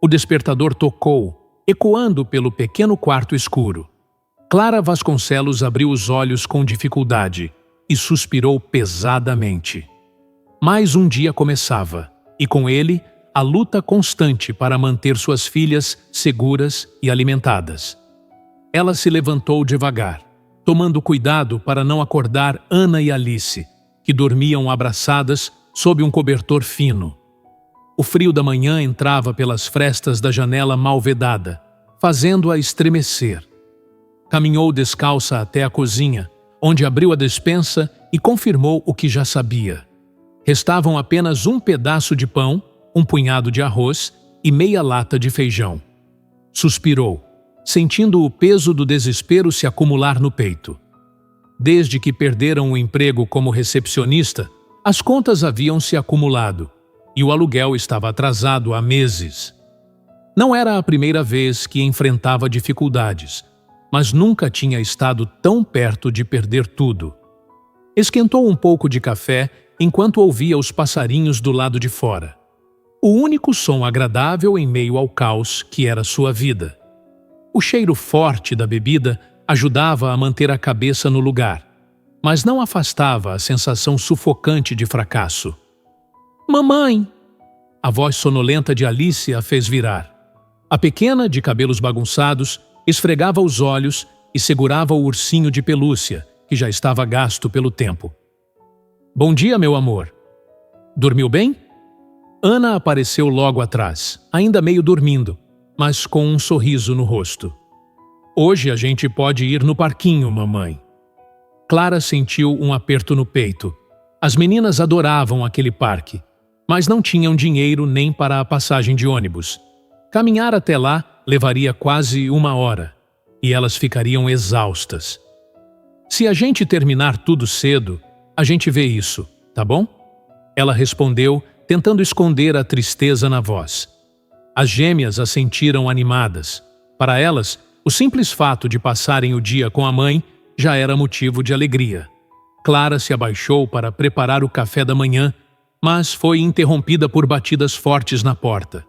O despertador tocou, ecoando pelo pequeno quarto escuro. Clara Vasconcelos abriu os olhos com dificuldade e suspirou pesadamente. Mais um dia começava, e com ele, a luta constante para manter suas filhas seguras e alimentadas. Ela se levantou devagar, tomando cuidado para não acordar Ana e Alice, que dormiam abraçadas sob um cobertor fino. O frio da manhã entrava pelas frestas da janela mal vedada, fazendo-a estremecer. Caminhou descalça até a cozinha, onde abriu a despensa e confirmou o que já sabia. Restavam apenas um pedaço de pão, um punhado de arroz e meia lata de feijão. Suspirou, sentindo o peso do desespero se acumular no peito. Desde que perderam o emprego como recepcionista, as contas haviam se acumulado e o aluguel estava atrasado há meses. Não era a primeira vez que enfrentava dificuldades, mas nunca tinha estado tão perto de perder tudo. Esquentou um pouco de café enquanto ouvia os passarinhos do lado de fora. O único som agradável em meio ao caos que era sua vida. O cheiro forte da bebida ajudava a manter a cabeça no lugar, mas não afastava a sensação sufocante de fracasso. "Mamãe!" A voz sonolenta de Alice a fez virar. A pequena, de cabelos bagunçados, esfregava os olhos e segurava o ursinho de pelúcia, que já estava gasto pelo tempo. "Bom dia, meu amor. Dormiu bem?" Ana apareceu logo atrás, ainda meio dormindo, mas com um sorriso no rosto. "Hoje a gente pode ir no parquinho, mamãe." Clara sentiu um aperto no peito. As meninas adoravam aquele parque, mas não tinham dinheiro nem para a passagem de ônibus. Caminhar até lá levaria quase 1 hora, e elas ficariam exaustas. "Se a gente terminar tudo cedo, a gente vê isso, tá bom?" Ela respondeu, tentando esconder a tristeza na voz. As gêmeas as sentiram animadas. Para elas, o simples fato de passarem o dia com a mãe já era motivo de alegria. Clara se abaixou para preparar o café da manhã, mas foi interrompida por batidas fortes na porta.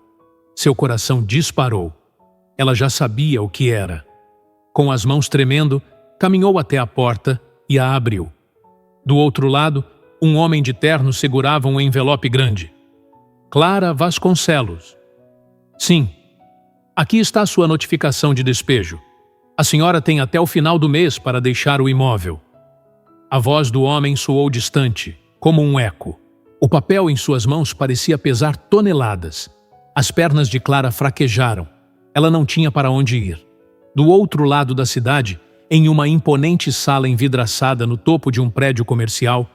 Seu coração disparou. Ela já sabia o que era. Com as mãos tremendo, caminhou até a porta e a abriu. Do outro lado, um homem de terno segurava um envelope grande. "Clara Vasconcelos." "Sim. Aqui está sua notificação de despejo. A senhora tem até o final do mês para deixar o imóvel." A voz do homem soou distante, como um eco. O papel em suas mãos parecia pesar toneladas. As pernas de Clara fraquejaram. Ela não tinha para onde ir. Do outro lado da cidade, em uma imponente sala envidraçada no topo de um prédio comercial,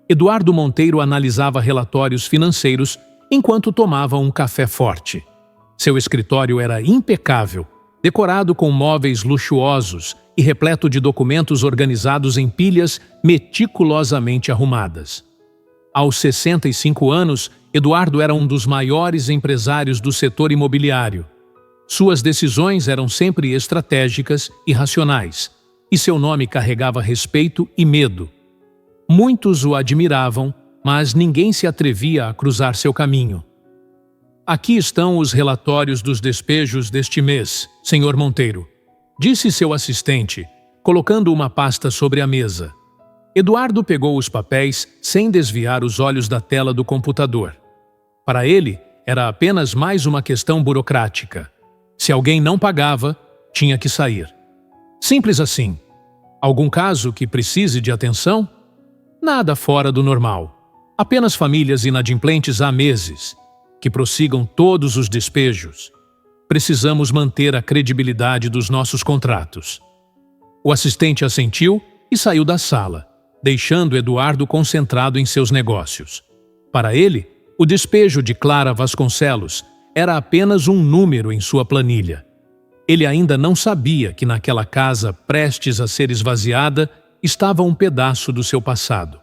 Eduardo Monteiro analisava relatórios financeiros enquanto tomava um café forte. Seu escritório era impecável, decorado com móveis luxuosos e repleto de documentos organizados em pilhas meticulosamente arrumadas. Aos 65 anos, Eduardo era um dos maiores empresários do setor imobiliário. Suas decisões eram sempre estratégicas e racionais, e seu nome carregava respeito e medo. Muitos o admiravam, mas ninguém se atrevia a cruzar seu caminho. "Aqui estão os relatórios dos despejos deste mês, Sr. Monteiro", disse seu assistente, colocando uma pasta sobre a mesa. Eduardo pegou os papéis sem desviar os olhos da tela do computador. Para ele, era apenas mais uma questão burocrática. Se alguém não pagava, tinha que sair. Simples assim. Algum caso que precise de atenção? Nada fora do normal. Apenas famílias inadimplentes há meses. Que prossigam todos os despejos. Precisamos manter a credibilidade dos nossos contratos. O assistente assentiu e saiu da sala, deixando Eduardo concentrado em seus negócios. Para ele, o despejo de Clara Vasconcelos era apenas um número em sua planilha. Ele ainda não sabia que naquela casa prestes a ser esvaziada estava um pedaço do seu passado.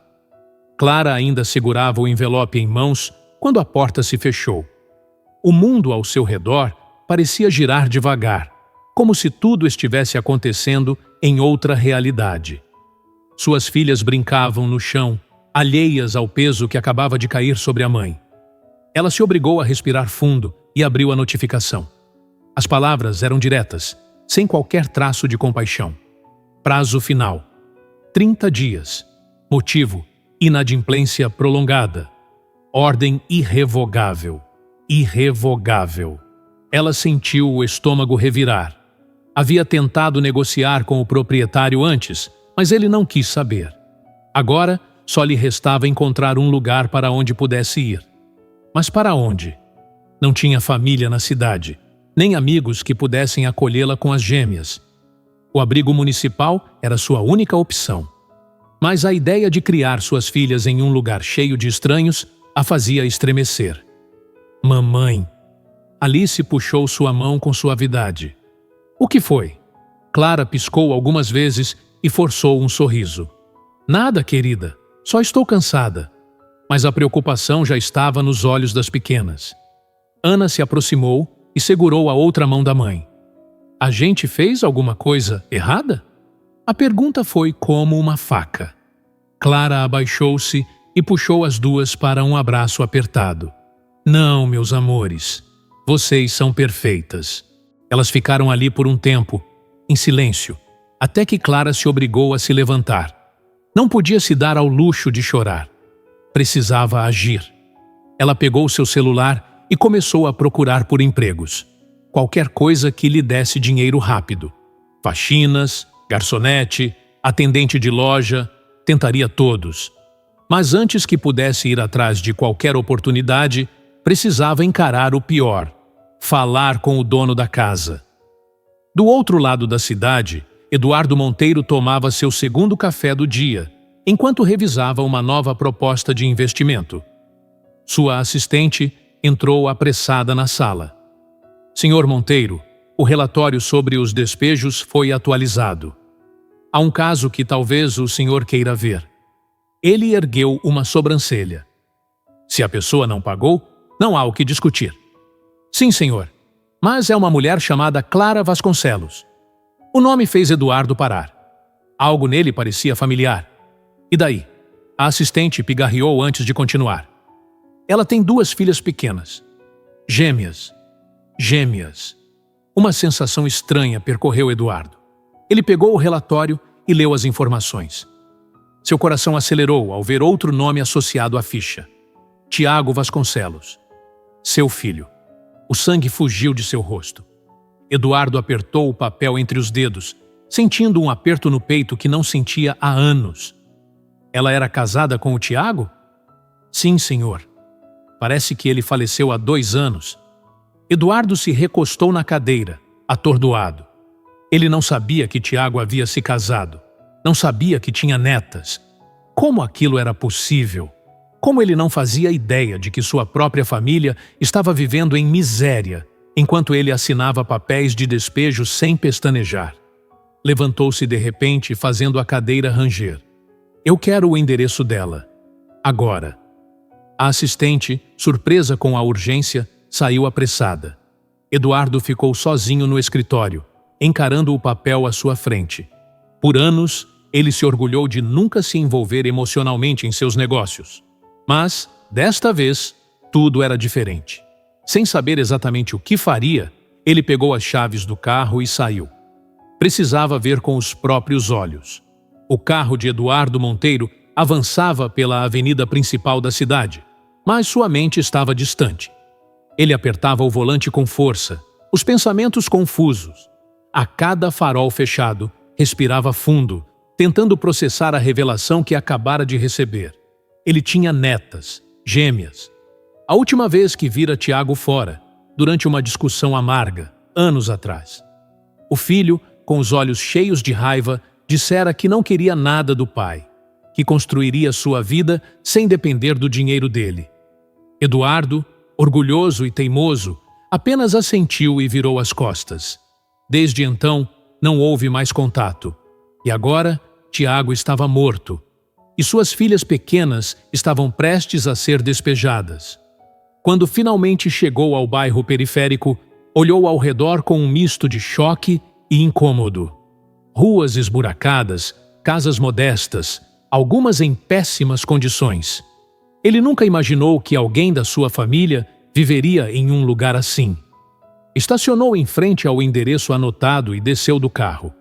Clara ainda segurava o envelope em mãos quando a porta se fechou. O mundo ao seu redor parecia girar devagar, como se tudo estivesse acontecendo em outra realidade. Suas filhas brincavam no chão, alheias ao peso que acabava de cair sobre a mãe. Ela se obrigou a respirar fundo e abriu a notificação. As palavras eram diretas, sem qualquer traço de compaixão. Prazo final: 30 dias. Motivo: inadimplência prolongada. Ordem irrevogável. Irrevogável. Ela sentiu o estômago revirar. Havia tentado negociar com o proprietário antes, mas ele não quis saber. Agora, só lhe restava encontrar um lugar para onde pudesse ir. Mas para onde? Não tinha família na cidade, nem amigos que pudessem acolhê-la com as gêmeas. O abrigo municipal era sua única opção. Mas a ideia de criar suas filhas em um lugar cheio de estranhos a fazia estremecer. Mamãe. Alice puxou sua mão com suavidade. O que foi? Clara piscou algumas vezes e forçou um sorriso. Nada, querida. Só estou cansada. Mas a preocupação já estava nos olhos das pequenas. Ana se aproximou e segurou a outra mão da mãe. A gente fez alguma coisa errada? A pergunta foi como uma faca. Clara abaixou-se e puxou as duas para um abraço apertado. Não, meus amores. Vocês são perfeitas. Elas ficaram ali por um tempo, em silêncio, até que Clara se obrigou a se levantar. Não podia se dar ao luxo de chorar. Precisava agir. Ela pegou seu celular e começou a procurar por empregos. Qualquer coisa que lhe desse dinheiro rápido. Faxinas, garçonete, atendente de loja, tentaria todos. Mas antes que pudesse ir atrás de qualquer oportunidade, precisava encarar o pior: falar com o dono da casa. Do outro lado da cidade, Eduardo Monteiro tomava seu segundo café do dia, enquanto revisava uma nova proposta de investimento. Sua assistente entrou apressada na sala. Senhor Monteiro, o relatório sobre os despejos foi atualizado. Há um caso que talvez o senhor queira ver. Ele ergueu uma sobrancelha. Se a pessoa não pagou, não há o que discutir. Sim, senhor, mas é uma mulher chamada Clara Vasconcelos. O nome fez Eduardo parar. Algo nele parecia familiar. E daí? A assistente pigarreou antes de continuar. Ela tem 2 filhas pequenas. Gêmeas. Gêmeas. Uma sensação estranha percorreu Eduardo. Ele pegou o relatório e leu as informações. Seu coração acelerou ao ver outro nome associado à ficha. Tiago Vasconcelos. Seu filho. O sangue fugiu de seu rosto. Eduardo apertou o papel entre os dedos, sentindo um aperto no peito que não sentia há anos. Ela era casada com o Tiago? Sim, senhor. Parece que ele faleceu há 2 anos. Eduardo se recostou na cadeira, atordoado. Ele não sabia que Tiago havia se casado. Não sabia que tinha netas. Como aquilo era possível? Como ele não fazia ideia de que sua própria família estava vivendo em miséria, enquanto ele assinava papéis de despejo sem pestanejar? Levantou-se de repente, fazendo a cadeira ranger. Eu quero o endereço dela. Agora. A assistente, surpresa com a urgência, saiu apressada. Eduardo ficou sozinho no escritório, encarando o papel à sua frente. Por anos, ele se orgulhou de nunca se envolver emocionalmente em seus negócios. Mas, desta vez, tudo era diferente. Sem saber exatamente o que faria, ele pegou as chaves do carro e saiu. Precisava ver com os próprios olhos. O carro de Eduardo Monteiro avançava pela avenida principal da cidade, mas sua mente estava distante. Ele apertava o volante com força, os pensamentos confusos. A cada farol fechado, respirava fundo, tentando processar a revelação que acabara de receber. Ele tinha netas, gêmeas. A última vez que vira Tiago fora, durante uma discussão amarga, anos atrás. O filho, com os olhos cheios de raiva, dissera que não queria nada do pai, que construiria sua vida sem depender do dinheiro dele. Eduardo, orgulhoso e teimoso, apenas assentiu e virou as costas. Desde então, não houve mais contato. E agora, Tiago estava morto. E suas filhas pequenas estavam prestes a ser despejadas. Quando finalmente chegou ao bairro periférico, olhou ao redor com um misto de choque e incômodo. Ruas esburacadas, casas modestas, algumas em péssimas condições. Ele nunca imaginou que alguém da sua família viveria em um lugar assim. Estacionou em frente ao endereço anotado e desceu do carro.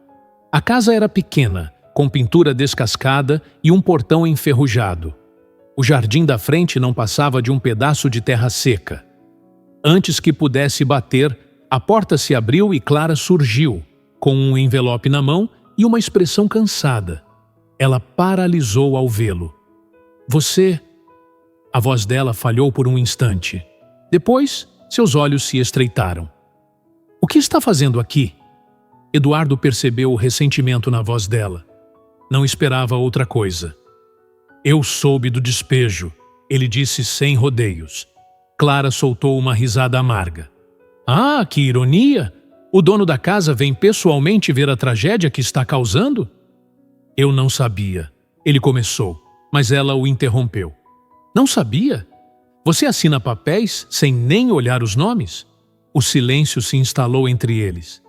A casa era pequena, com pintura descascada e um portão enferrujado. O jardim da frente não passava de um pedaço de terra seca. Antes que pudesse bater, a porta se abriu e Clara surgiu, com um envelope na mão e uma expressão cansada. Ela paralisou ao vê-lo. Você... A voz dela falhou por um instante. Depois, seus olhos se estreitaram. O que está fazendo aqui? Eduardo percebeu o ressentimento na voz dela. Não esperava outra coisa. Eu soube do despejo, ele disse sem rodeios. Clara soltou uma risada amarga. Ah, que ironia! O dono da casa vem pessoalmente ver a tragédia que está causando? Eu não sabia. Ele começou, mas ela o interrompeu. Não sabia? Você assina papéis sem nem olhar os nomes? O silêncio se instalou entre eles.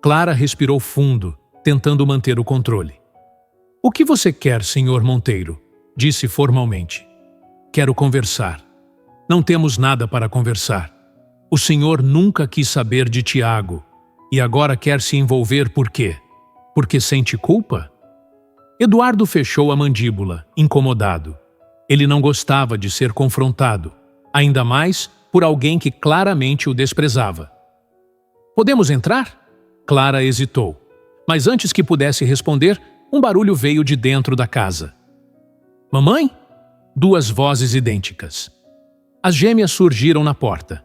Clara respirou fundo, tentando manter o controle. O que você quer, senhor Monteiro? Disse formalmente. Quero conversar. Não temos nada para conversar. O senhor nunca quis saber de Tiago e agora quer se envolver por quê? Porque sente culpa? Eduardo fechou a mandíbula, incomodado. Ele não gostava de ser confrontado, ainda mais por alguém que claramente o desprezava. Podemos entrar? Clara hesitou, mas antes que pudesse responder, um barulho veio de dentro da casa. Mamãe? Duas vozes idênticas. As gêmeas surgiram na porta.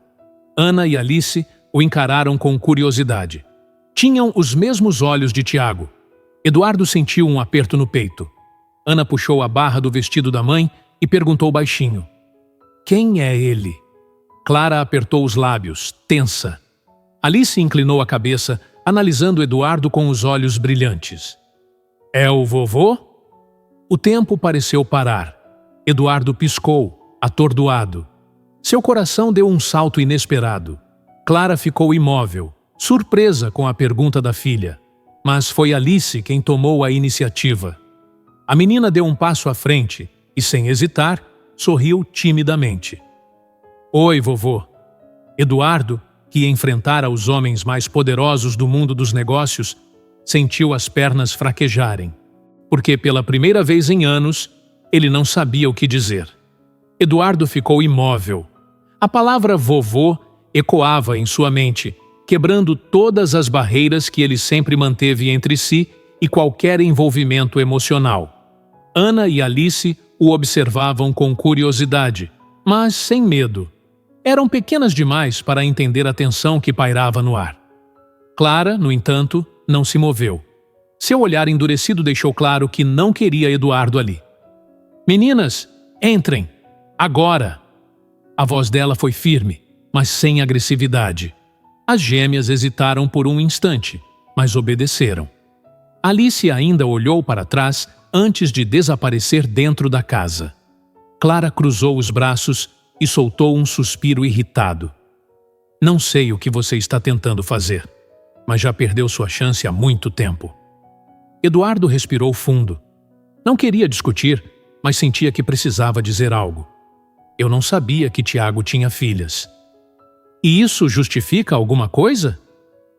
Ana e Alice o encararam com curiosidade. Tinham os mesmos olhos de Tiago. Eduardo sentiu um aperto no peito. Ana puxou a barra do vestido da mãe e perguntou baixinho. Quem é ele? Clara apertou os lábios, tensa. Alice inclinou a cabeça, analisando Eduardo com os olhos brilhantes. É o vovô? O tempo pareceu parar. Eduardo piscou, atordoado. Seu coração deu um salto inesperado. Clara ficou imóvel, surpresa com a pergunta da filha. Mas foi Alice quem tomou a iniciativa. A menina deu um passo à frente e, sem hesitar, sorriu timidamente. Oi, vovô. Eduardo, que enfrentara os homens mais poderosos do mundo dos negócios, sentiu as pernas fraquejarem, porque pela primeira vez em anos, ele não sabia o que dizer. Eduardo ficou imóvel. A palavra vovô ecoava em sua mente, quebrando todas as barreiras que ele sempre manteve entre si e qualquer envolvimento emocional. Ana e Alice o observavam com curiosidade, mas sem medo. Eram pequenas demais para entender a tensão que pairava no ar. Clara, no entanto, não se moveu. Seu olhar endurecido deixou claro que não queria Eduardo ali. Meninas, entrem! Agora! A voz dela foi firme, mas sem agressividade. As gêmeas hesitaram por um instante, mas obedeceram. Alice ainda olhou para trás antes de desaparecer dentro da casa. Clara cruzou os braços e soltou um suspiro irritado. Não sei o que você está tentando fazer, mas já perdeu sua chance há muito tempo. Eduardo respirou fundo. Não queria discutir, mas sentia que precisava dizer algo. Eu não sabia que Tiago tinha filhas. E isso justifica alguma coisa?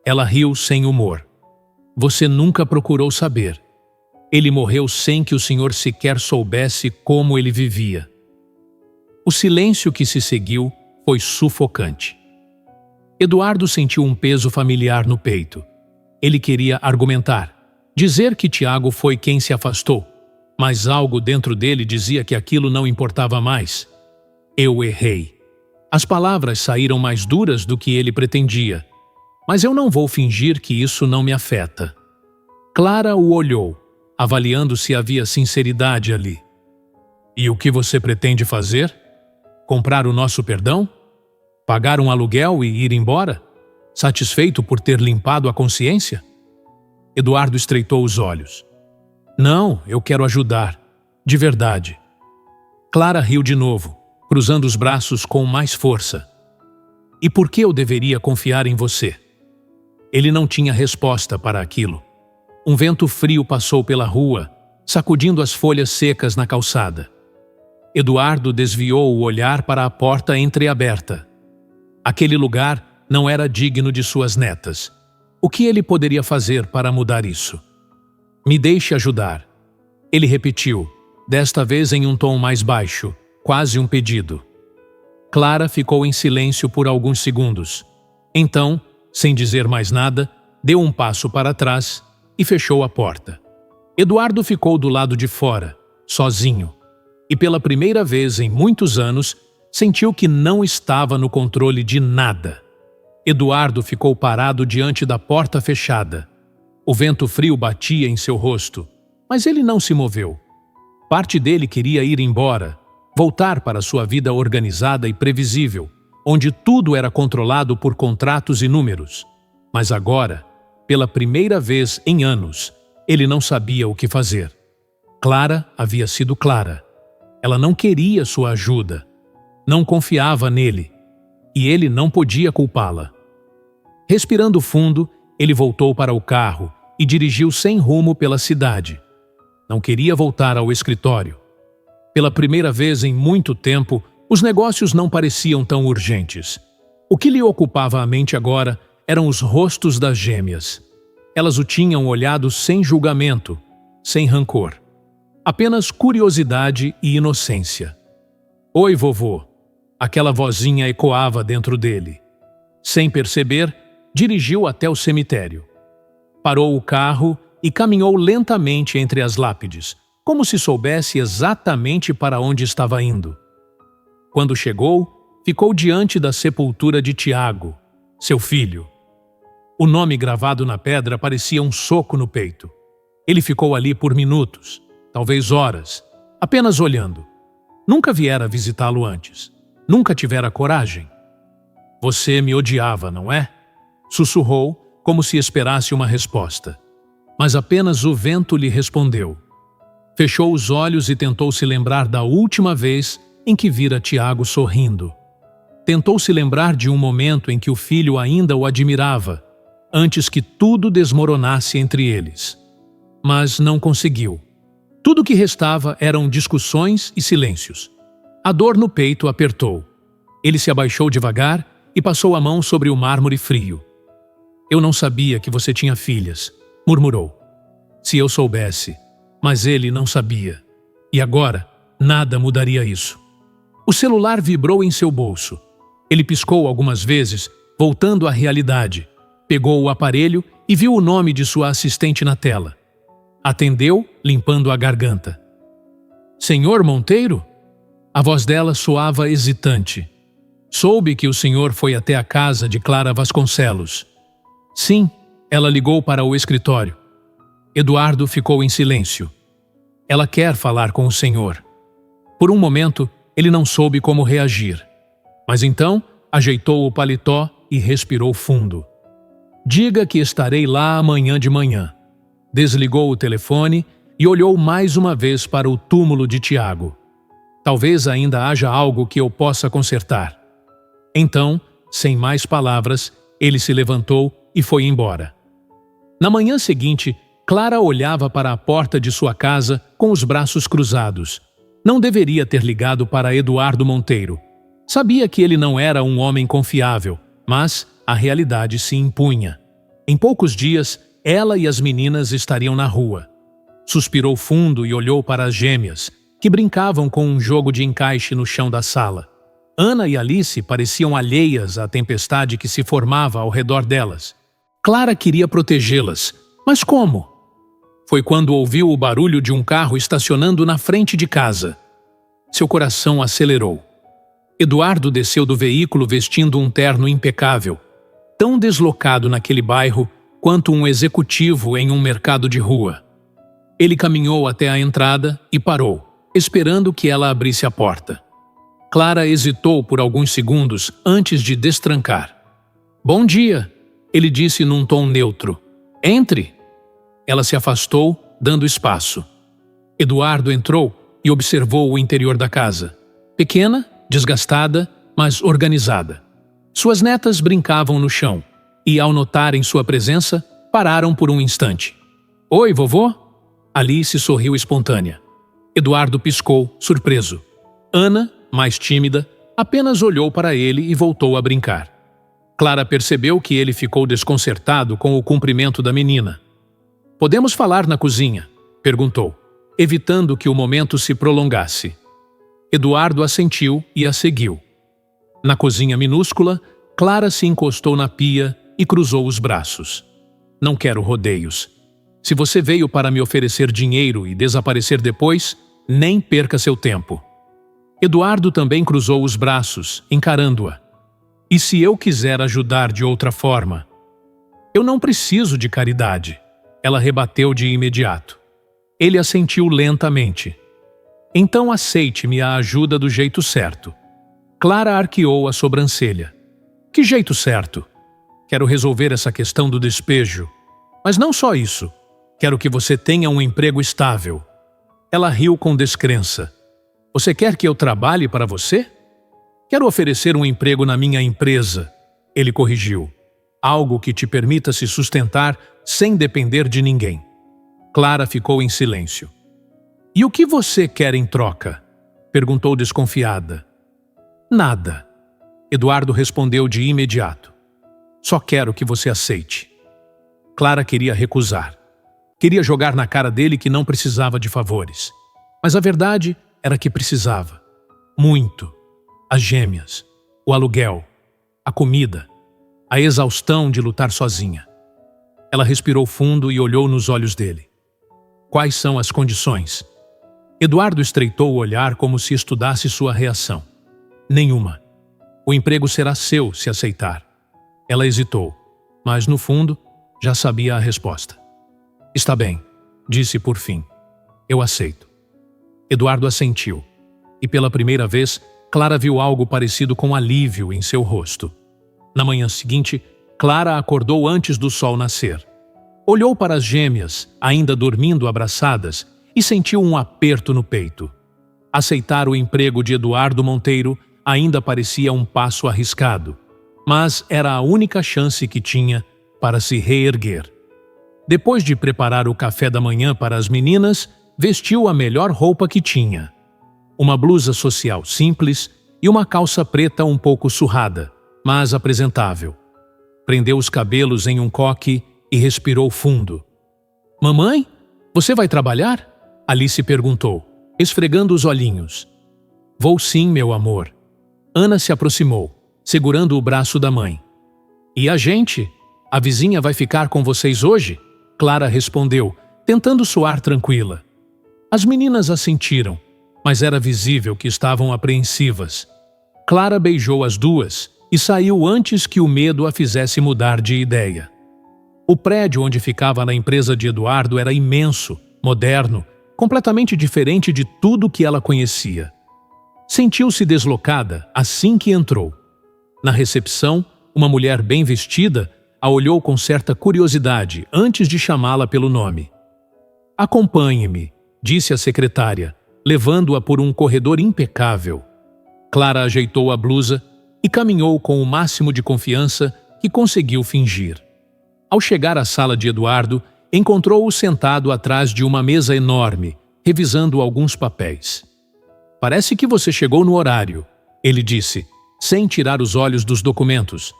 Ela riu sem humor. Você nunca procurou saber. Ele morreu sem que o senhor sequer soubesse como ele vivia. O silêncio que se seguiu foi sufocante. Eduardo sentiu um peso familiar no peito. Ele queria argumentar, dizer que Tiago foi quem se afastou, mas algo dentro dele dizia que aquilo não importava mais. Eu errei. As palavras saíram mais duras do que ele pretendia, mas eu não vou fingir que isso não me afeta. Clara o olhou, avaliando se havia sinceridade ali. E o que você pretende fazer? Comprar o nosso perdão? Pagar um aluguel e ir embora? Satisfeito por ter limpado a consciência? Eduardo estreitou os olhos. Não, eu quero ajudar. De verdade. Clara riu de novo, cruzando os braços com mais força. E por que eu deveria confiar em você? Ele não tinha resposta para aquilo. Um vento frio passou pela rua, sacudindo as folhas secas na calçada. Eduardo desviou o olhar para a porta entreaberta. Aquele lugar não era digno de suas netas. O que ele poderia fazer para mudar isso? Me deixe ajudar. Ele repetiu, desta vez em um tom mais baixo, quase um pedido. Clara ficou em silêncio por alguns segundos. Então, sem dizer mais nada, deu um passo para trás e fechou a porta. Eduardo ficou do lado de fora, sozinho, e pela primeira vez em muitos anos, sentiu que não estava no controle de nada. Eduardo ficou parado diante da porta fechada. O vento frio batia em seu rosto, mas ele não se moveu. Parte dele queria ir embora, voltar para sua vida organizada e previsível, onde tudo era controlado por contratos e números. Mas agora, pela primeira vez em anos, ele não sabia o que fazer. Clara havia sido clara. Ela não queria sua ajuda. Não confiava nele. E ele não podia culpá-la. Respirando fundo, ele voltou para o carro e dirigiu sem rumo pela cidade. Não queria voltar ao escritório. Pela primeira vez em muito tempo, os negócios não pareciam tão urgentes. O que lhe ocupava a mente agora eram os rostos das gêmeas. Elas o tinham olhado sem julgamento, sem rancor. Apenas curiosidade e inocência. Oi, vovô. Aquela vozinha ecoava dentro dele. Sem perceber, dirigiu até o cemitério. Parou o carro e caminhou lentamente entre as lápides, como se soubesse exatamente para onde estava indo. Quando chegou, ficou diante da sepultura de Tiago, seu filho. O nome gravado na pedra parecia um soco no peito. Ele ficou ali por minutos, talvez horas, apenas olhando. Nunca viera visitá-lo antes. Nunca tivera coragem. Você me odiava, não é? Sussurrou, como se esperasse uma resposta. Mas apenas o vento lhe respondeu. Fechou os olhos e tentou se lembrar da última vez em que vira Tiago sorrindo. Tentou se lembrar de um momento em que o filho ainda o admirava, antes que tudo desmoronasse entre eles. Mas não conseguiu. Tudo que restava eram discussões e silêncios. A dor no peito apertou. Ele se abaixou devagar e passou a mão sobre o mármore frio. Eu não sabia que você tinha filhas, murmurou. Se eu soubesse, mas ele não sabia. E agora, nada mudaria isso. O celular vibrou em seu bolso. Ele piscou algumas vezes, voltando à realidade. Pegou o aparelho e viu o nome de sua assistente na tela. Atendeu, limpando a garganta. Senhor Monteiro? A voz dela soava hesitante. Soube que o senhor foi até a casa de Clara Vasconcelos. Sim, ela ligou para o escritório. Eduardo ficou em silêncio. Ela quer falar com o senhor. Por um momento, ele não soube como reagir. Mas então, ajeitou o paletó e respirou fundo. Diga que estarei lá amanhã de manhã. Desligou o telefone e olhou mais uma vez para o túmulo de Tiago. Talvez ainda haja algo que eu possa consertar. Então, sem mais palavras, ele se levantou e foi embora. Na manhã seguinte, Clara olhava para a porta de sua casa com os braços cruzados. Não deveria ter ligado para Eduardo Monteiro. Sabia que ele não era um homem confiável, mas a realidade se impunha. Em poucos dias, ela e as meninas estariam na rua. Suspirou fundo e olhou para as gêmeas, que brincavam com um jogo de encaixe no chão da sala. Ana e Alice pareciam alheias à tempestade que se formava ao redor delas. Clara queria protegê-las, mas como? Foi quando ouviu o barulho de um carro estacionando na frente de casa. Seu coração acelerou. Eduardo desceu do veículo vestindo um terno impecável, tão deslocado naquele bairro quanto um executivo em um mercado de rua. Ele caminhou até a entrada e parou, esperando que ela abrisse a porta. Clara hesitou por alguns segundos antes de destrancar. Bom dia, ele disse num tom neutro. Entre. Ela se afastou, dando espaço. Eduardo entrou e observou o interior da casa. Pequena, desgastada, mas organizada. Suas netas brincavam no chão e, ao notarem sua presença, pararam por um instante. Oi, vovô? Alice sorriu espontânea. Eduardo piscou, surpreso. Ana, mais tímida, apenas olhou para ele e voltou a brincar. Clara percebeu que ele ficou desconcertado com o cumprimento da menina. "Podemos falar na cozinha?" perguntou, evitando que o momento se prolongasse. Eduardo assentiu e a seguiu. Na cozinha minúscula, Clara se encostou na pia e cruzou os braços. "Não quero rodeios. Se você veio para me oferecer dinheiro e desaparecer depois, nem perca seu tempo." Eduardo também cruzou os braços, encarando-a. "E se eu quiser ajudar de outra forma?" "Eu não preciso de caridade," ela rebateu de imediato. Ele assentiu lentamente. "Então aceite-me a ajuda do jeito certo." Clara arqueou a sobrancelha. "Que jeito certo? Quero resolver essa questão do despejo. Mas não só isso. Quero que você tenha um emprego estável." Ela riu com descrença. "Você quer que eu trabalhe para você?" "Quero oferecer um emprego na minha empresa," ele corrigiu. "Algo que te permita se sustentar sem depender de ninguém." Clara ficou em silêncio. "E o que você quer em troca?" perguntou desconfiada. "Nada," Eduardo respondeu de imediato. "Só quero que você aceite." Clara queria recusar. Queria jogar na cara dele que não precisava de favores. Mas a verdade era que precisava. Muito. As gêmeas, o aluguel, a comida, a exaustão de lutar sozinha. Ela respirou fundo e olhou nos olhos dele. "Quais são as condições?" Eduardo estreitou o olhar como se estudasse sua reação. "Nenhuma. O emprego será seu se aceitar." Ela hesitou, mas no fundo já sabia a resposta. "Está bem," disse por fim. "Eu aceito." Eduardo assentiu, e pela primeira vez, Clara viu algo parecido com alívio em seu rosto. Na manhã seguinte, Clara acordou antes do sol nascer. Olhou para as gêmeas, ainda dormindo abraçadas, e sentiu um aperto no peito. Aceitar o emprego de Eduardo Monteiro ainda parecia um passo arriscado, mas era a única chance que tinha para se reerguer. Depois de preparar o café da manhã para as meninas, vestiu a melhor roupa que tinha. Uma blusa social simples e uma calça preta um pouco surrada, mas apresentável. Prendeu os cabelos em um coque e respirou fundo. "Mamãe, você vai trabalhar?" Alice perguntou, esfregando os olhinhos. "Vou sim, meu amor." Ana se aproximou, segurando o braço da mãe. "E a gente? A vizinha vai ficar com vocês hoje?" Clara respondeu, tentando soar tranquila. As meninas assentiram, mas era visível que estavam apreensivas. Clara beijou as duas e saiu antes que o medo a fizesse mudar de ideia. O prédio onde ficava a empresa de Eduardo era imenso, moderno, completamente diferente de tudo que ela conhecia. Sentiu-se deslocada assim que entrou. Na recepção, uma mulher bem vestida a olhou com certa curiosidade antes de chamá-la pelo nome. "Acompanhe-me", disse a secretária, levando-a por um corredor impecável. Clara ajeitou a blusa e caminhou com o máximo de confiança que conseguiu fingir. Ao chegar à sala de Eduardo, encontrou-o sentado atrás de uma mesa enorme, revisando alguns papéis. "Parece que você chegou no horário", ele disse, sem tirar os olhos dos documentos.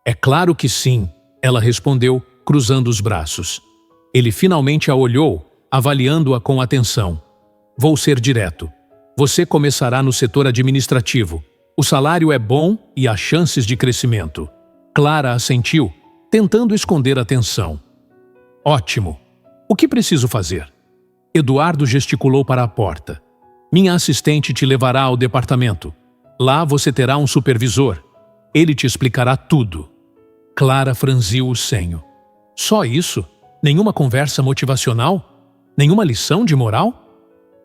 "É claro que sim", ela respondeu, cruzando os braços. Ele finalmente a olhou, avaliando-a com atenção. "Vou ser direto. Você começará no setor administrativo. O salário é bom e há chances de crescimento." Clara assentiu, tentando esconder a tensão. "Ótimo. O que preciso fazer?" Eduardo gesticulou para a porta. "Minha assistente te levará ao departamento. Lá você terá um supervisor. Ele te explicará tudo." Clara franziu o senho. "Só isso? Nenhuma conversa motivacional? Nenhuma lição de moral?"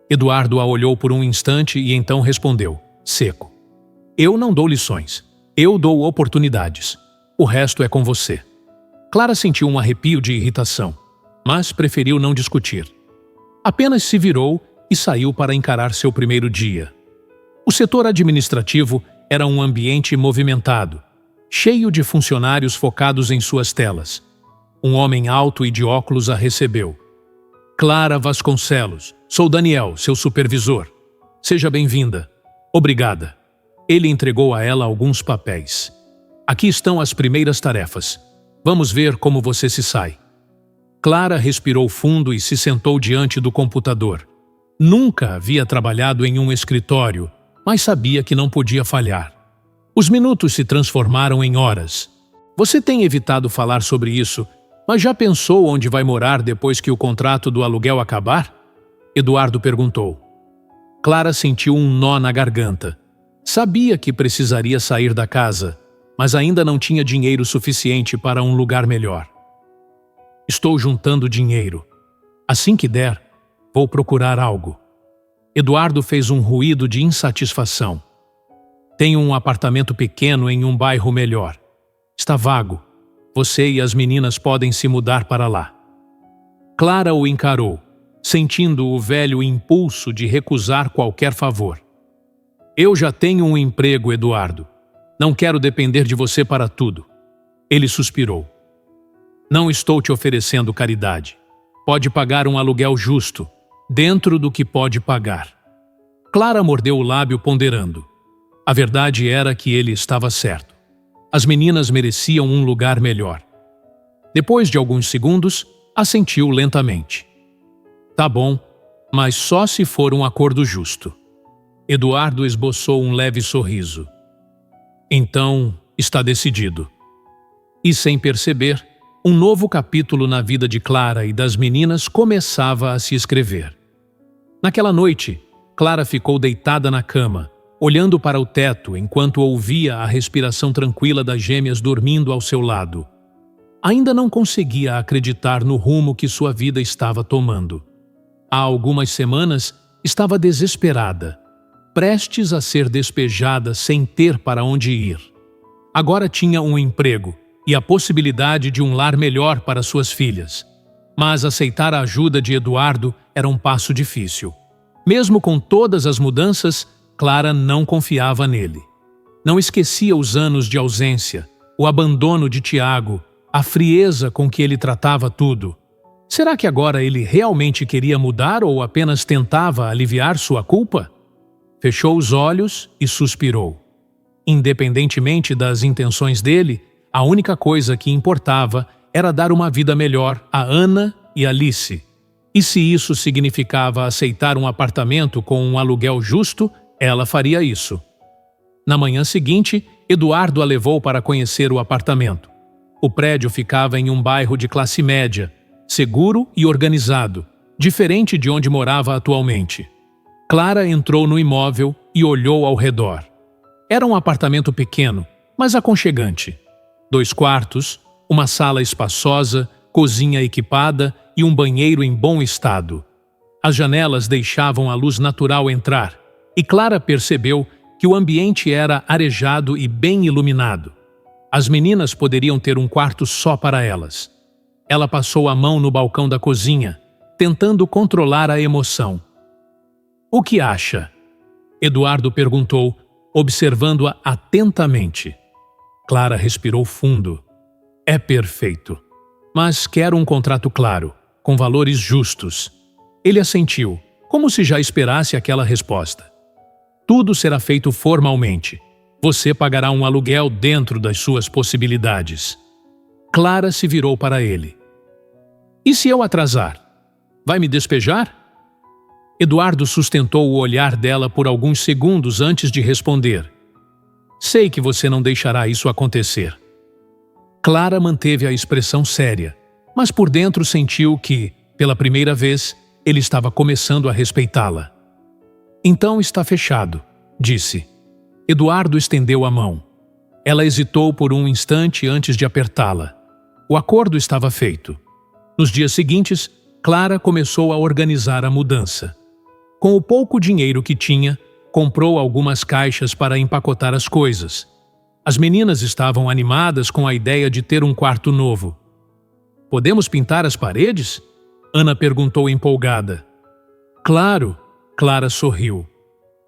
Eduardo a olhou por um instante e então respondeu, seco. "Eu não dou lições. Eu dou oportunidades. O resto é com você." Clara sentiu um arrepio de irritação, mas preferiu não discutir. Apenas se virou e saiu para encarar seu primeiro dia. O setor administrativo era um ambiente movimentado, cheio de funcionários focados em suas telas. Um homem alto e de óculos a recebeu. "Clara Vasconcelos, sou Daniel, seu supervisor. Seja bem-vinda." Obrigada. Ele entregou a ela alguns papéis. Aqui estão as primeiras tarefas. Vamos ver como você se sai. Clara respirou fundo e se sentou diante do computador. Nunca havia trabalhado em um escritório, mas sabia que não podia falhar. Os minutos se transformaram em horas. Você tem evitado falar sobre isso, mas já pensou onde vai morar depois que o contrato do aluguel acabar? Eduardo perguntou. Clara sentiu um nó na garganta. Sabia que precisaria sair da casa, mas ainda não tinha dinheiro suficiente para um lugar melhor. Estou juntando dinheiro. Assim que der, vou procurar algo. Eduardo fez um ruído de insatisfação. Tenho um apartamento pequeno em um bairro melhor. Está vago. Você e as meninas podem se mudar para lá. Clara o encarou, sentindo o velho impulso de recusar qualquer favor. Eu já tenho um emprego, Eduardo. Não quero depender de você para tudo. Ele suspirou. Não estou te oferecendo caridade. Pode pagar um aluguel justo, dentro do que pode pagar. Clara mordeu o lábio ponderando. A verdade era que ele estava certo. As meninas mereciam um lugar melhor. Depois de alguns segundos, assentiu lentamente. Tá bom, mas só se for um acordo justo. Eduardo esboçou um leve sorriso. Então, está decidido. E sem perceber, um novo capítulo na vida de Clara e das meninas começava a se escrever. Naquela noite, Clara ficou deitada na cama, olhando para o teto enquanto ouvia a respiração tranquila das gêmeas dormindo ao seu lado. Ainda não conseguia acreditar no rumo que sua vida estava tomando. Há algumas semanas, estava desesperada, prestes a ser despejada sem ter para onde ir. Agora tinha um emprego e a possibilidade de um lar melhor para suas filhas. Mas aceitar a ajuda de Eduardo era um passo difícil. Mesmo com todas as mudanças, Clara não confiava nele. Não esquecia os anos de ausência, o abandono de Tiago, a frieza com que ele tratava tudo. Será que agora ele realmente queria mudar ou apenas tentava aliviar sua culpa? Fechou os olhos e suspirou. Independentemente das intenções dele, a única coisa que importava era dar uma vida melhor a Ana e Alice. E se isso significava aceitar um apartamento com um aluguel justo, ela faria isso. Na manhã seguinte, Eduardo a levou para conhecer o apartamento. O prédio ficava em um bairro de classe média, seguro e organizado, diferente de onde morava atualmente. Clara entrou no imóvel e olhou ao redor. Era um apartamento pequeno, mas aconchegante. 2 quartos, uma sala espaçosa, cozinha equipada e um banheiro em bom estado. As janelas deixavam a luz natural entrar, e Clara percebeu que o ambiente era arejado e bem iluminado. As meninas poderiam ter um quarto só para elas. Ela passou a mão no balcão da cozinha, tentando controlar a emoção. O que acha? Eduardo perguntou, observando-a atentamente. Clara respirou fundo. É perfeito. Mas quero um contrato claro, com valores justos. Ele assentiu, como se já esperasse aquela resposta. Tudo será feito formalmente. Você pagará um aluguel dentro das suas possibilidades. Clara se virou para ele. E se eu atrasar? Vai me despejar? Eduardo sustentou o olhar dela por alguns segundos antes de responder. Sei que você não deixará isso acontecer. Clara manteve a expressão séria, mas por dentro sentiu que, pela primeira vez, ele estava começando a respeitá-la. Então está fechado, disse. Eduardo estendeu a mão. Ela hesitou por um instante antes de apertá-la. O acordo estava feito. Nos dias seguintes, Clara começou a organizar a mudança. Com o pouco dinheiro que tinha, comprou algumas caixas para empacotar as coisas. As meninas estavam animadas com a ideia de ter um quarto novo. Podemos pintar as paredes? Ana perguntou empolgada. Claro, Clara sorriu.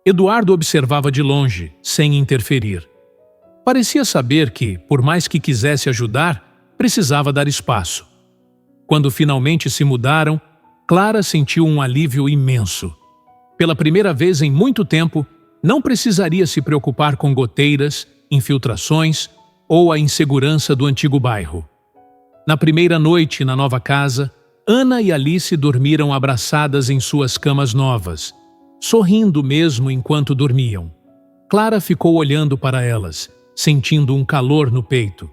Eduardo observava de longe, sem interferir. Parecia saber que, por mais que quisesse ajudar, precisava dar espaço. Quando finalmente se mudaram, Clara sentiu um alívio imenso. Pela primeira vez em muito tempo, não precisaria se preocupar com goteiras, infiltrações ou a insegurança do antigo bairro. Na primeira noite na nova casa, Ana e Alice dormiram abraçadas em suas camas novas, sorrindo mesmo enquanto dormiam. Clara ficou olhando para elas, sentindo um calor no peito.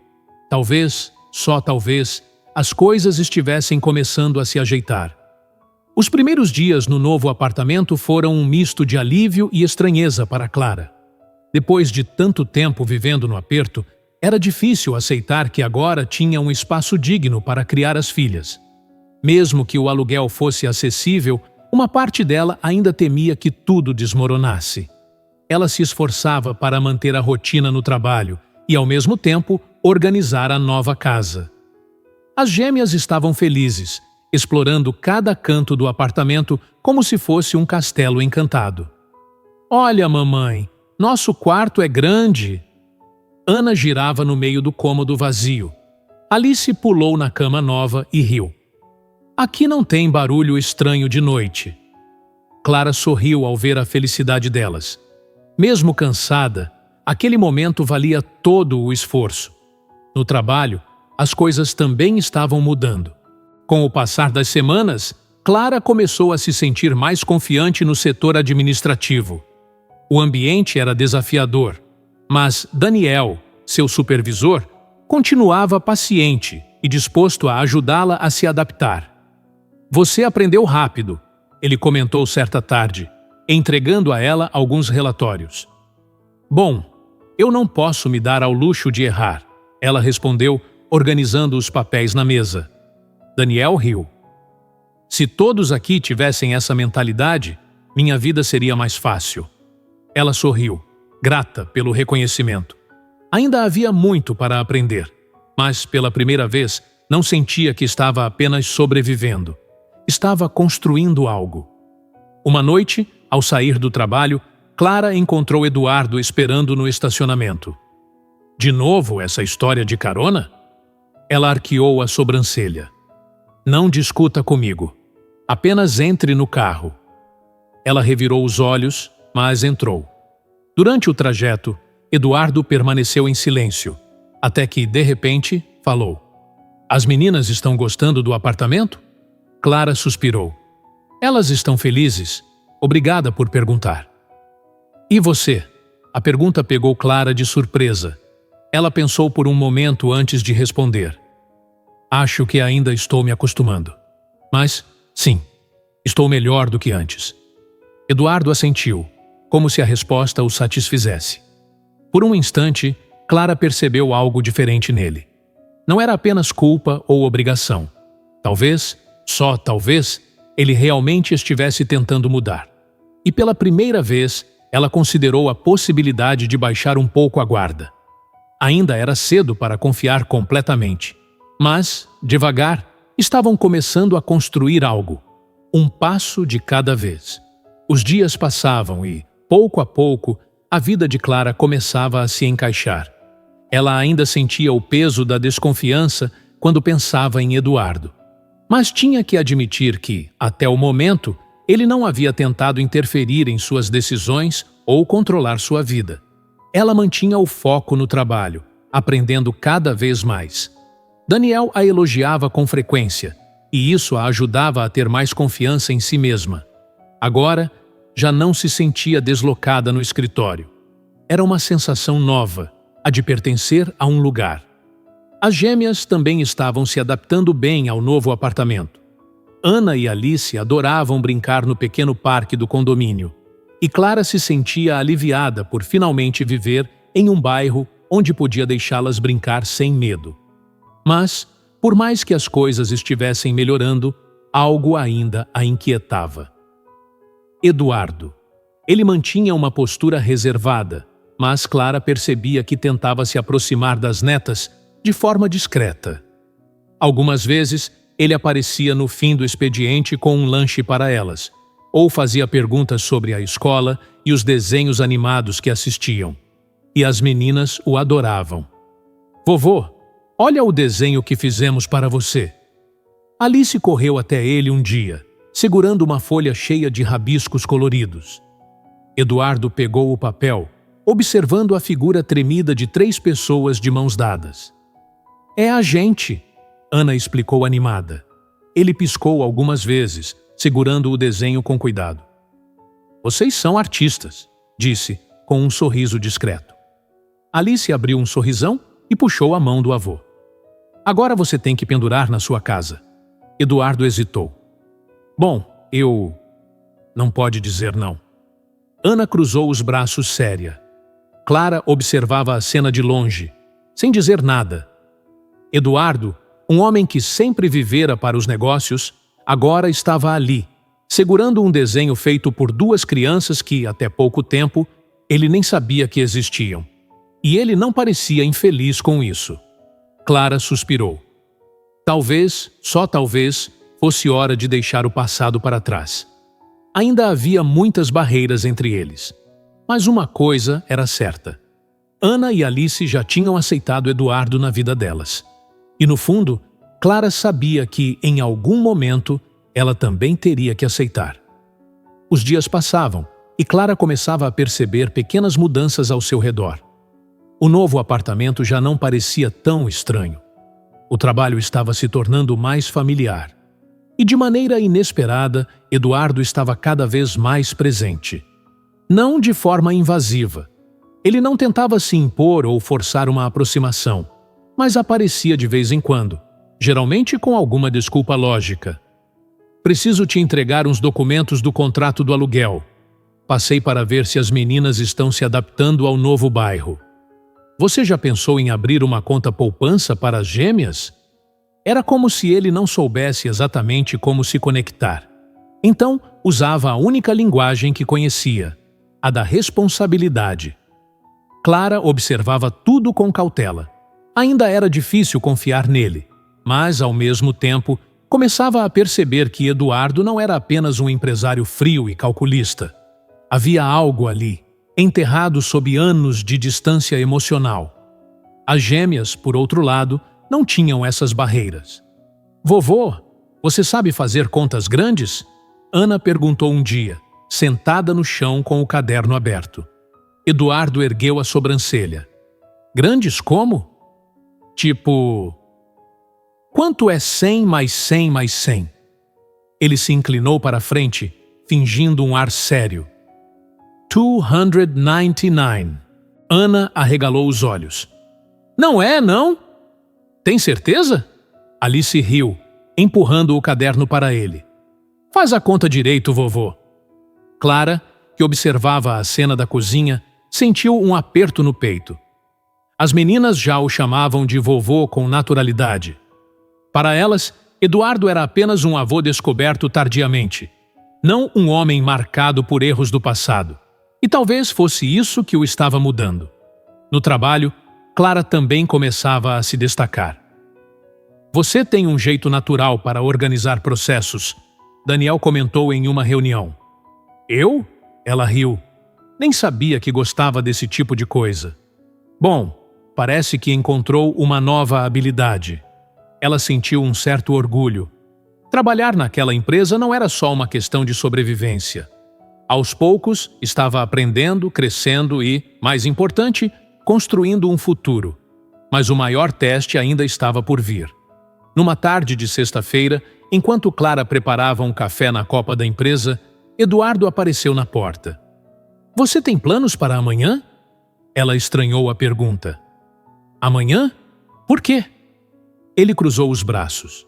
Talvez, só talvez, as coisas estivessem começando a se ajeitar. Os primeiros dias no novo apartamento foram um misto de alívio e estranheza para Clara. Depois de tanto tempo vivendo no aperto, era difícil aceitar que agora tinha um espaço digno para criar as filhas. Mesmo que o aluguel fosse acessível, uma parte dela ainda temia que tudo desmoronasse. Ela se esforçava para manter a rotina no trabalho e, ao mesmo tempo, organizar a nova casa. As gêmeas estavam felizes, explorando cada canto do apartamento como se fosse um castelo encantado. "Olha, mamãe, nosso quarto é grande." Ana girava no meio do cômodo vazio. Alice pulou na cama nova e riu. "Aqui não tem barulho estranho de noite." Clara sorriu ao ver a felicidade delas. Mesmo cansada, aquele momento valia todo o esforço. No trabalho, as coisas também estavam mudando. Com o passar das semanas, Clara começou a se sentir mais confiante no setor administrativo. O ambiente era desafiador, mas Daniel, seu supervisor, continuava paciente e disposto a ajudá-la a se adaptar. "Você aprendeu rápido", ele comentou certa tarde, entregando a ela alguns relatórios. "Bom, eu não posso me dar ao luxo de errar", ela respondeu, organizando os papéis na mesa. Daniel riu. "Se todos aqui tivessem essa mentalidade, minha vida seria mais fácil." Ela sorriu, grata pelo reconhecimento. Ainda havia muito para aprender, mas pela primeira vez não sentia que estava apenas sobrevivendo. Estava construindo algo. Uma noite, ao sair do trabalho, Clara encontrou Eduardo esperando no estacionamento. "De novo essa história de carona?" Ela arqueou a sobrancelha. "Não discuta comigo. Apenas entre no carro." Ela revirou os olhos, mas entrou. Durante o trajeto, Eduardo permaneceu em silêncio, até que, de repente, falou. "As meninas estão gostando do apartamento?" Clara suspirou. "Elas estão felizes. Obrigada por perguntar." "E você?" A pergunta pegou Clara de surpresa. Ela pensou por um momento antes de responder. "Acho que ainda estou me acostumando. Mas, sim, estou melhor do que antes." Eduardo assentiu, como se a resposta o satisfizesse. Por um instante, Clara percebeu algo diferente nele. Não era apenas culpa ou obrigação. Talvez, só talvez, ele realmente estivesse tentando mudar. E pela primeira vez, ela considerou a possibilidade de baixar um pouco a guarda. Ainda era cedo para confiar completamente. Mas, devagar, estavam começando a construir algo. Um passo de cada vez. Os dias passavam e, pouco a pouco, a vida de Clara começava a se encaixar. Ela ainda sentia o peso da desconfiança quando pensava em Eduardo. Mas tinha que admitir que, até o momento, ele não havia tentado interferir em suas decisões ou controlar sua vida. Ela mantinha o foco no trabalho, aprendendo cada vez mais. Daniel a elogiava com frequência, e isso a ajudava a ter mais confiança em si mesma. Agora, já não se sentia deslocada no escritório. Era uma sensação nova, a de pertencer a um lugar. As gêmeas também estavam se adaptando bem ao novo apartamento. Ana e Alice adoravam brincar no pequeno parque do condomínio, e Clara se sentia aliviada por finalmente viver em um bairro onde podia deixá-las brincar sem medo. Mas, por mais que as coisas estivessem melhorando, algo ainda a inquietava. Eduardo. Ele mantinha uma postura reservada, mas Clara percebia que tentava se aproximar das netas de forma discreta. Algumas vezes, ele aparecia no fim do expediente com um lanche para elas, ou fazia perguntas sobre a escola e os desenhos animados que assistiam. E as meninas o adoravam. "Vovô, olha o desenho que fizemos para você." Alice correu até ele um dia, segurando uma folha cheia de rabiscos coloridos. Eduardo pegou o papel, observando a figura tremida de 3 pessoas de mãos dadas. É a gente, Ana explicou animada. Ele piscou algumas vezes, segurando o desenho com cuidado. Vocês são artistas, disse, com um sorriso discreto. Alice abriu um sorrisão e puxou a mão do avô. Agora você tem que pendurar na sua casa. Eduardo hesitou. Bom, eu... Não pode dizer não. Ana cruzou os braços séria. Clara observava a cena de longe, sem dizer nada. Eduardo, um homem que sempre vivera para os negócios, agora estava ali, segurando um desenho feito por 2 crianças que, até pouco tempo, ele nem sabia que existiam. E ele não parecia infeliz com isso. Clara suspirou. Talvez, só talvez, fosse hora de deixar o passado para trás. Ainda havia muitas barreiras entre eles. Mas uma coisa era certa. Ana e Alice já tinham aceitado Eduardo na vida delas. E no fundo, Clara sabia que, em algum momento, ela também teria que aceitar. Os dias passavam e Clara começava a perceber pequenas mudanças ao seu redor. O novo apartamento já não parecia tão estranho. O trabalho estava se tornando mais familiar. E de maneira inesperada, Eduardo estava cada vez mais presente. Não de forma invasiva. Ele não tentava se impor ou forçar uma aproximação, mas aparecia de vez em quando, geralmente com alguma desculpa lógica. Preciso te entregar uns documentos do contrato do aluguel. Passei para ver se as meninas estão se adaptando ao novo bairro. Você já pensou em abrir uma conta poupança para as gêmeas? Era como se ele não soubesse exatamente como se conectar. Então, usava a única linguagem que conhecia, a da responsabilidade. Clara observava tudo com cautela. Ainda era difícil confiar nele, mas, ao mesmo tempo, começava a perceber que Eduardo não era apenas um empresário frio e calculista. Havia algo ali, enterrado sob anos de distância emocional. As gêmeas, por outro lado, não tinham essas barreiras. Vovô, você sabe fazer contas grandes? Ana perguntou um dia, sentada no chão com o caderno aberto. Eduardo ergueu a sobrancelha. Grandes como? Tipo... Quanto é 100 mais 100 mais 100? Ele se inclinou para a frente, fingindo um ar sério. 299. Ana arregalou os olhos. Não é, não? Tem certeza? Alice riu, empurrando o caderno para ele. Faz a conta direito, vovô. Clara, que observava a cena da cozinha, sentiu um aperto no peito. As meninas já o chamavam de vovô com naturalidade. Para elas, Eduardo era apenas um avô descoberto tardiamente, não um homem marcado por erros do passado. E talvez fosse isso que o estava mudando. No trabalho, Clara também começava a se destacar. Você tem um jeito natural para organizar processos, Daniel comentou em uma reunião. Eu? Ela riu. Nem sabia que gostava desse tipo de coisa. Bom, parece que encontrou uma nova habilidade. Ela sentiu um certo orgulho. Trabalhar naquela empresa não era só uma questão de sobrevivência. Aos poucos, estava aprendendo, crescendo e, mais importante, construindo um futuro. Mas o maior teste ainda estava por vir. Numa tarde de sexta-feira, enquanto Clara preparava um café na copa da empresa, Eduardo apareceu na porta. Você tem planos para amanhã? Ela estranhou a pergunta. Amanhã? Por quê? Ele cruzou os braços.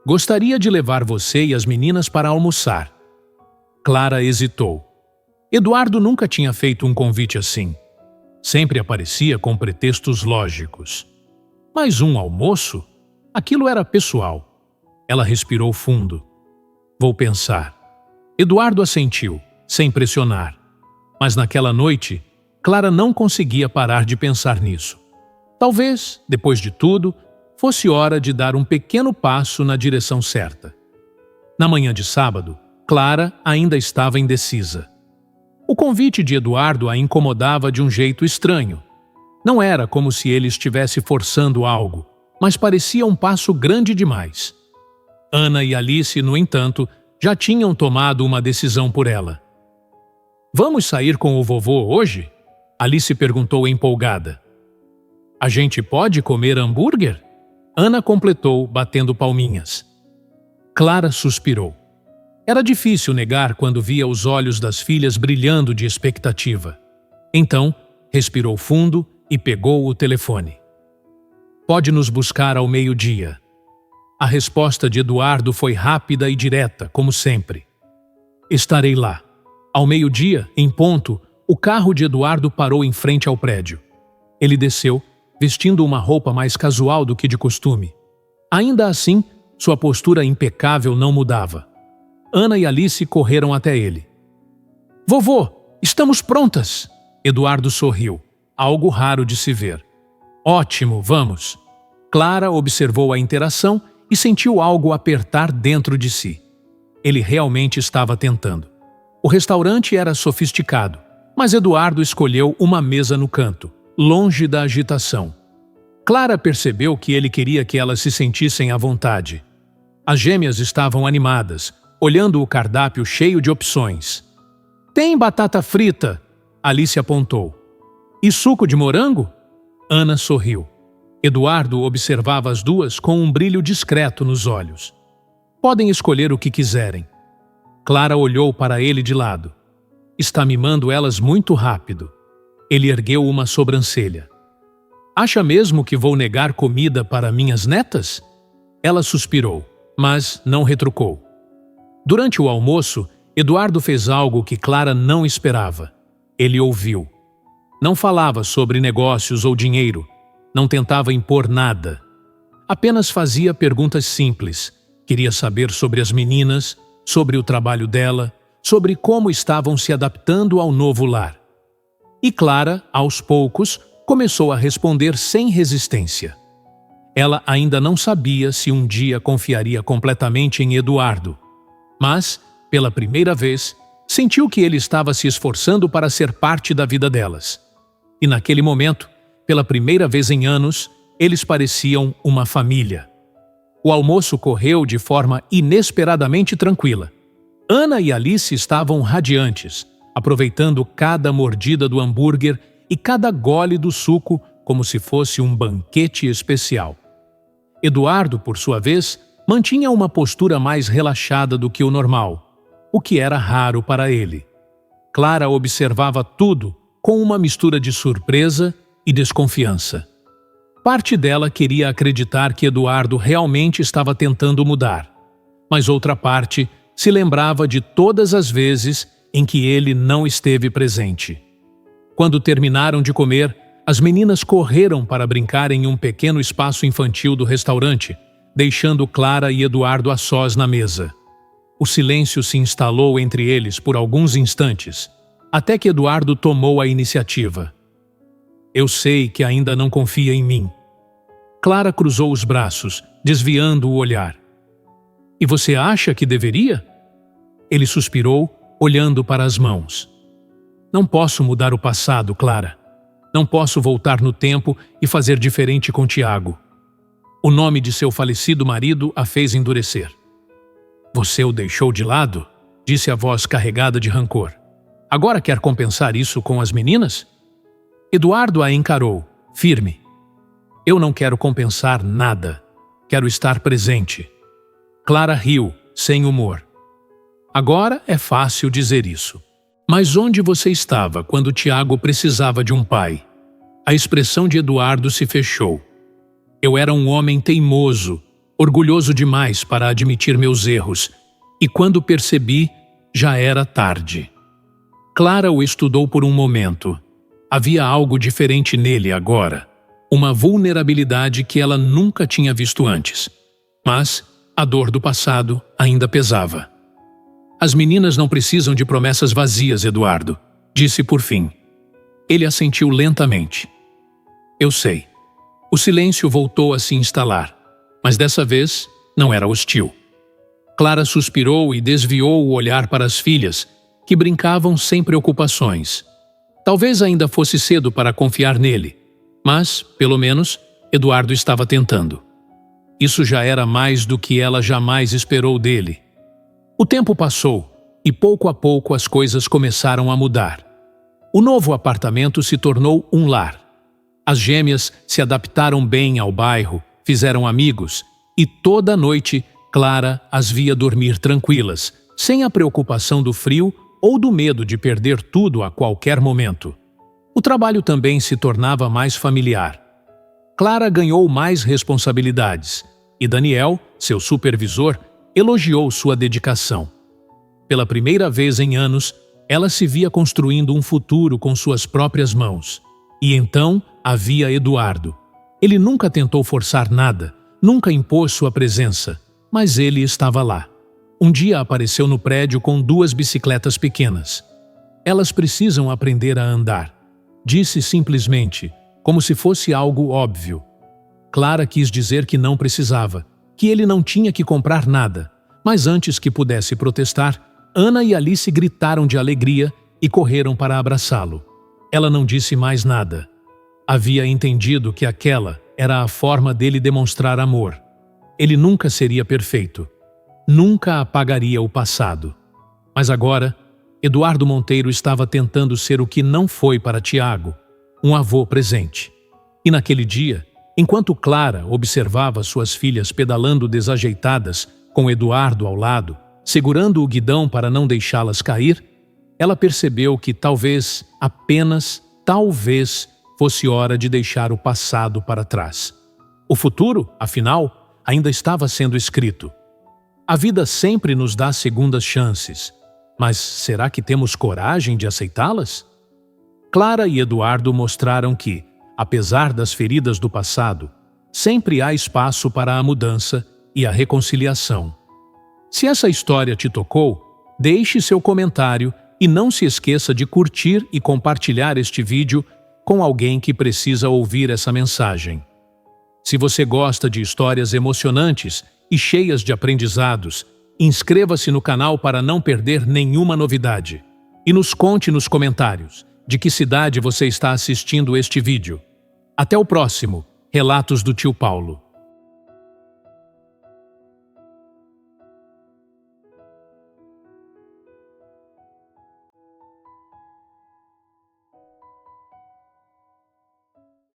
Gostaria de levar você e as meninas para almoçar. Clara hesitou. Eduardo nunca tinha feito um convite assim. Sempre aparecia com pretextos lógicos. Mas um almoço? Aquilo era pessoal. Ela respirou fundo. Vou pensar. Eduardo assentiu, sem pressionar. Mas naquela noite, Clara não conseguia parar de pensar nisso. Talvez, depois de tudo, fosse hora de dar um pequeno passo na direção certa. Na manhã de sábado, Clara ainda estava indecisa. O convite de Eduardo a incomodava de um jeito estranho. Não era como se ele estivesse forçando algo, mas parecia um passo grande demais. Ana e Alice, no entanto, já tinham tomado uma decisão por ela. Vamos sair com o vovô hoje? Alice perguntou empolgada. A gente pode comer hambúrguer? Ana completou, batendo palminhas. Clara suspirou. Era difícil negar quando via os olhos das filhas brilhando de expectativa. Então, respirou fundo e pegou o telefone. Pode nos buscar ao meio-dia. A resposta de Eduardo foi rápida e direta, como sempre. Estarei lá. Ao meio-dia, em ponto, o carro de Eduardo parou em frente ao prédio. Ele desceu, vestindo uma roupa mais casual do que de costume. Ainda assim, sua postura impecável não mudava. Ana e Alice correram até ele. Vovô, estamos prontas! Eduardo sorriu, algo raro de se ver. Ótimo, vamos! Clara observou a interação e sentiu algo apertar dentro de si. Ele realmente estava tentando. O restaurante era sofisticado, mas Eduardo escolheu uma mesa no canto, longe da agitação. Clara percebeu que ele queria que elas se sentissem à vontade. As gêmeas estavam animadas, olhando o cardápio cheio de opções. Tem batata frita, Alice apontou. E suco de morango? Ana sorriu. Eduardo observava as duas com um brilho discreto nos olhos. Podem escolher o que quiserem. Clara olhou para ele de lado. Está mimando elas muito rápido. Ele ergueu uma sobrancelha. Acha mesmo que vou negar comida para minhas netas? Ela suspirou, mas não retrucou. Durante o almoço, Eduardo fez algo que Clara não esperava. Ele ouviu. Não falava sobre negócios ou dinheiro. Não tentava impor nada. Apenas fazia perguntas simples. Queria saber sobre as meninas, sobre o trabalho dela, sobre como estavam se adaptando ao novo lar. E Clara, aos poucos, começou a responder sem resistência. Ela ainda não sabia se um dia confiaria completamente em Eduardo. Mas, pela primeira vez, sentiu que ele estava se esforçando para ser parte da vida delas. E naquele momento, pela primeira vez em anos, eles pareciam uma família. O almoço correu de forma inesperadamente tranquila. Ana e Alice estavam radiantes, aproveitando cada mordida do hambúrguer e cada gole do suco como se fosse um banquete especial. Eduardo, por sua vez, mantinha uma postura mais relaxada do que o normal, o que era raro para ele. Clara observava tudo com uma mistura de surpresa e desconfiança. Parte dela queria acreditar que Eduardo realmente estava tentando mudar, mas outra parte se lembrava de todas as vezes em que ele não esteve presente. Quando terminaram de comer, as meninas correram para brincar em um pequeno espaço infantil do restaurante, deixando Clara e Eduardo a sós na mesa. O silêncio se instalou entre eles por alguns instantes, até que Eduardo tomou a iniciativa. Eu sei que ainda não confia em mim. Clara cruzou os braços, desviando o olhar. E você acha que deveria? Ele suspirou, olhando para as mãos. Não posso mudar o passado, Clara. Não posso voltar no tempo e fazer diferente com Tiago. O nome de seu falecido marido a fez endurecer. Você o deixou de lado? Disse a voz carregada de rancor. Agora quer compensar isso com as meninas? Eduardo a encarou, firme. Eu não quero compensar nada. Quero estar presente. Clara riu, sem humor. Agora é fácil dizer isso. Mas onde você estava quando Tiago precisava de um pai? A expressão de Eduardo se fechou. Eu era um homem teimoso, orgulhoso demais para admitir meus erros, e quando percebi, já era tarde. Clara o estudou por um momento. Havia algo diferente nele agora, uma vulnerabilidade que ela nunca tinha visto antes. Mas a dor do passado ainda pesava. As meninas não precisam de promessas vazias, Eduardo, disse por fim. Ele assentiu lentamente. Eu sei. O silêncio voltou a se instalar, mas dessa vez não era hostil. Clara suspirou e desviou o olhar para as filhas, que brincavam sem preocupações. Talvez ainda fosse cedo para confiar nele, mas, pelo menos, Eduardo estava tentando. Isso já era mais do que ela jamais esperou dele. O tempo passou, e pouco a pouco as coisas começaram a mudar. O novo apartamento se tornou um lar. As gêmeas se adaptaram bem ao bairro, fizeram amigos e toda noite Clara as via dormir tranquilas, sem a preocupação do frio ou do medo de perder tudo a qualquer momento. O trabalho também se tornava mais familiar. Clara ganhou mais responsabilidades e Daniel, seu supervisor, elogiou sua dedicação. Pela primeira vez em anos, ela se via construindo um futuro com suas próprias mãos. E então havia Eduardo. Ele nunca tentou forçar nada, nunca impôs sua presença, mas ele estava lá. Um dia apareceu no prédio com 2 bicicletas pequenas. Elas precisam aprender a andar. Disse simplesmente, como se fosse algo óbvio. Clara quis dizer que não precisava, que ele não tinha que comprar nada, mas antes que pudesse protestar, Ana e Alice gritaram de alegria e correram para abraçá-lo. Ela não disse mais nada. Havia entendido que aquela era a forma dele demonstrar amor. Ele nunca seria perfeito. Nunca apagaria o passado. Mas agora, Eduardo Monteiro estava tentando ser o que não foi para Tiago, um avô presente. E naquele dia, enquanto Clara observava suas filhas pedalando desajeitadas, com Eduardo ao lado, segurando o guidão para não deixá-las cair, ela percebeu que talvez, apenas talvez, fosse hora de deixar o passado para trás. O futuro, afinal, ainda estava sendo escrito. A vida sempre nos dá segundas chances, mas será que temos coragem de aceitá-las? Clara e Eduardo mostraram que, apesar das feridas do passado, sempre há espaço para a mudança e a reconciliação. Se essa história te tocou, deixe seu comentário e não se esqueça de curtir e compartilhar este vídeo com alguém que precisa ouvir essa mensagem. Se você gosta de histórias emocionantes e cheias de aprendizados, inscreva-se no canal para não perder nenhuma novidade. E nos conte nos comentários de que cidade você está assistindo este vídeo. Até o próximo Relatos do Tio Paulo.